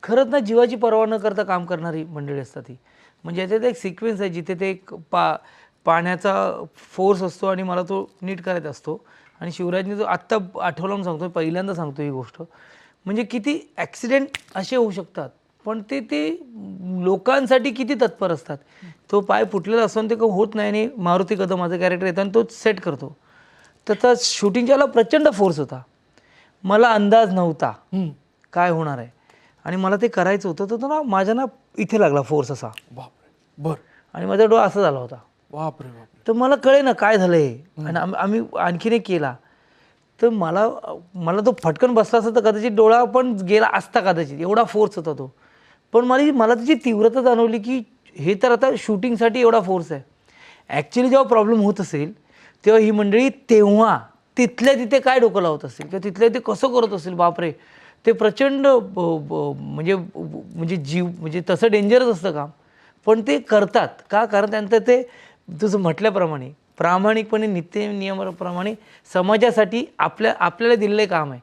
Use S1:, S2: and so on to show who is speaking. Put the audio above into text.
S1: खरंच ना जीवाची पर्वा न करता काम करणारी मंडळी असतात ही. म्हणजे याच्यात एक सिक्वेन्स आहे जिथे ते एक पाण्याचा फोर्स असतो आणि मला तो नीट करायचा असतो. आणि शिवराजने जो आत्ता आठवलं म्हणून सांगतो, पहिल्यांदा सांगतो ही गोष्ट, म्हणजे किती ॲक्सिडेंट असे होऊ शकतात पण ते ते लोकांसाठी किती तत्पर असतात. तो पाय फुटलेला असतो आणि ते होत नाही आणि मारुती कदम माझं कॅरेक्टर येतं आणि तो सेट करतो. त्याचा शूटिंगच्याला प्रचंड फोर्स होता. मला अंदाज नव्हता काय होणार आहे आणि मला ते करायचं होतं. तर तो ना माझ्या ना इथे लागला फोर्स असा,
S2: बापरे. बर.
S1: आणि माझा डोळा असा झाला होता.
S2: बापरे बापरे.
S1: तर मला कळे ना काय झालं हे. आणि आम्ही आणखीन एक केला. तर मला मला तो फटकन बसला असता तर कदाचित डोळा पण गेला असता कदाचित, एवढा फोर्स होता तो. पण मला त्याची तीव्रता जाणवली की हे तर आता शूटिंगसाठी एवढा फोर्स आहे. ॲक्च्युली जेव्हा प्रॉब्लेम होत असेल तेव्हा ही मंडळी तेव्हा तिथल्या तिथे काय डोकं लावत असेल किंवा तिथल्या तिथे कसं करत असेल, बापरे. ते प्रचंड म्हणजे म्हणजे जीव म्हणजे तसं डेंजरस असतं काम, पण ते करतात का? कारण त्यांचं ते तुझं म्हटल्याप्रमाणे प्रामाणिकपणे नित्य नियमाप्रमाणे समाजासाठी आपल्याला दिलेलं काम आहे.